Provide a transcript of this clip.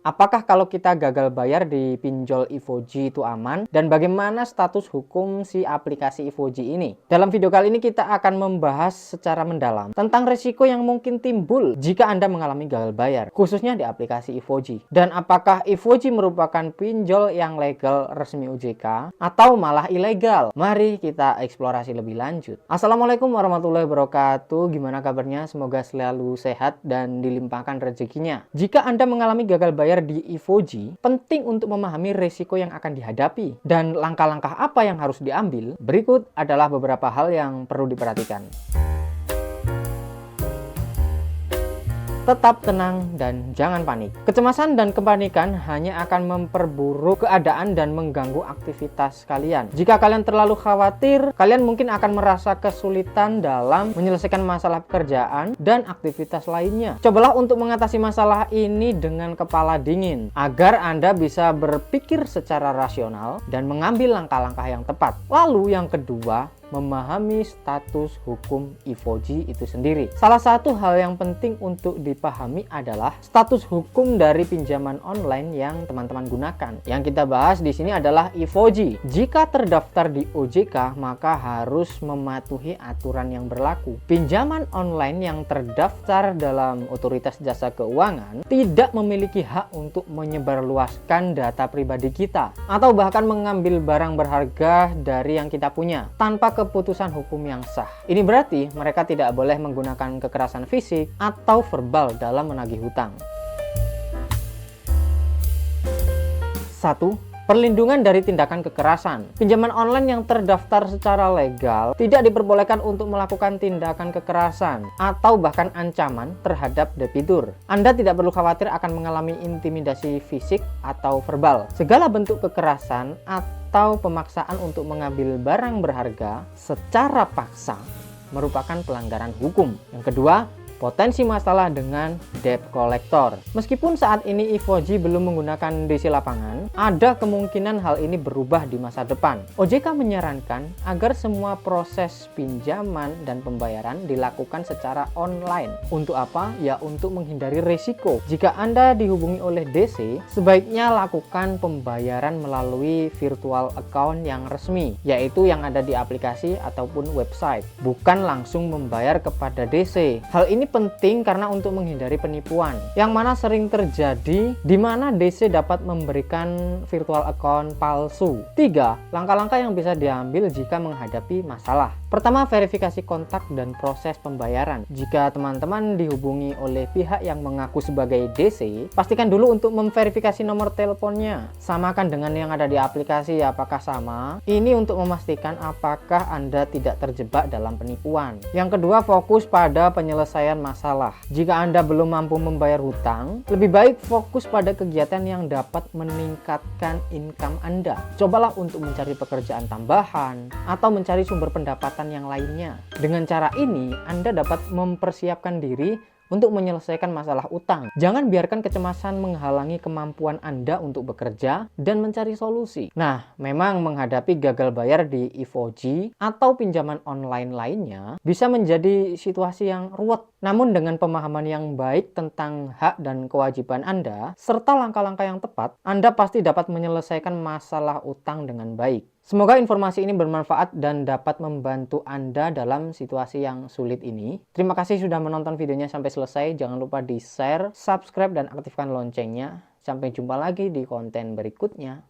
Apakah kalau kita gagal bayar di pinjol Ivoji itu aman? Dan bagaimana status hukum si aplikasi Ivoji ini? Dalam video kali ini kita akan membahas secara mendalam tentang risiko yang mungkin timbul jika Anda mengalami gagal bayar, khususnya di aplikasi Ivoji. Dan apakah Ivoji merupakan pinjol yang legal resmi OJK atau malah ilegal? Mari kita eksplorasi lebih lanjut. Assalamualaikum warahmatullahi wabarakatuh. Gimana kabarnya? Semoga selalu sehat dan dilimpahkan rezekinya. Jika Anda mengalami gagal bayar di Ivoji, penting untuk memahami risiko yang akan dihadapi dan langkah-langkah apa yang harus diambil. Berikut adalah beberapa hal yang perlu diperhatikan. Tetap tenang dan jangan panik. Kecemasan dan kepanikan hanya akan memperburuk keadaan dan mengganggu aktivitas kalian. Jika kalian terlalu khawatir, kalian mungkin akan merasa kesulitan dalam menyelesaikan masalah pekerjaan dan aktivitas lainnya. Cobalah untuk mengatasi masalah ini dengan kepala dingin, agar Anda bisa berpikir secara rasional dan mengambil langkah-langkah yang tepat. Lalu yang kedua, memahami status hukum Ivoji itu sendiri. Salah satu hal yang penting untuk dipahami adalah status hukum dari pinjaman online yang teman-teman gunakan. Yang kita bahas di sini adalah Ivoji. Jika terdaftar di OJK, maka harus mematuhi aturan yang berlaku. Pinjaman online yang terdaftar dalam Otoritas Jasa Keuangan tidak memiliki hak untuk menyebarluaskan data pribadi kita atau bahkan mengambil barang berharga dari yang kita punya tanpa keputusan hukum yang sah. Ini berarti mereka tidak boleh menggunakan kekerasan fisik atau verbal dalam menagih hutang. 1. Perlindungan dari tindakan kekerasan. Pinjaman online yang terdaftar secara legal tidak diperbolehkan untuk melakukan tindakan kekerasan atau bahkan ancaman terhadap debitur. Anda tidak perlu khawatir akan mengalami intimidasi fisik atau verbal. Segala bentuk kekerasan atau pemaksaan untuk mengambil barang berharga secara paksa merupakan pelanggaran hukum. Yang kedua, potensi masalah dengan debt collector. Meskipun saat ini Ivoji belum menggunakan DC lapangan, ada kemungkinan hal ini berubah di masa depan. OJK menyarankan agar semua proses pinjaman dan pembayaran dilakukan secara online. Untuk apa? Ya untuk menghindari risiko. Jika Anda dihubungi oleh DC, sebaiknya lakukan pembayaran melalui virtual account yang resmi, yaitu yang ada di aplikasi ataupun website, bukan langsung membayar kepada DC. Hal ini penting karena untuk menghindari penipuan yang mana sering terjadi di mana DC dapat memberikan virtual account palsu. 3. Langkah-langkah yang bisa diambil jika menghadapi masalah. Pertama, verifikasi kontak dan proses pembayaran. Jika teman-teman dihubungi oleh pihak yang mengaku sebagai DC, pastikan dulu untuk memverifikasi nomor teleponnya. Samakan dengan yang ada di aplikasi, apakah sama. Ini untuk memastikan apakah Anda tidak terjebak dalam penipuan. Yang kedua, fokus pada penyelesaian masalah. Jika Anda belum mampu membayar hutang, lebih baik fokus pada kegiatan yang dapat meningkatkan income Anda. Cobalah untuk mencari pekerjaan tambahan atau mencari sumber pendapatan yang lainnya. Dengan cara ini, Anda dapat mempersiapkan diri untuk menyelesaikan masalah utang. Jangan biarkan kecemasan menghalangi kemampuan Anda untuk bekerja dan mencari solusi. Nah, memang menghadapi gagal bayar di Ivoji atau pinjaman online lainnya bisa menjadi situasi yang ruwet. Namun dengan pemahaman yang baik tentang hak dan kewajiban Anda, serta langkah-langkah yang tepat, Anda pasti dapat menyelesaikan masalah utang dengan baik. Semoga informasi ini bermanfaat dan dapat membantu Anda dalam situasi yang sulit ini. Terima kasih sudah menonton videonya sampai selesai. Jangan lupa di-share, subscribe, dan aktifkan loncengnya. Sampai jumpa lagi di konten berikutnya.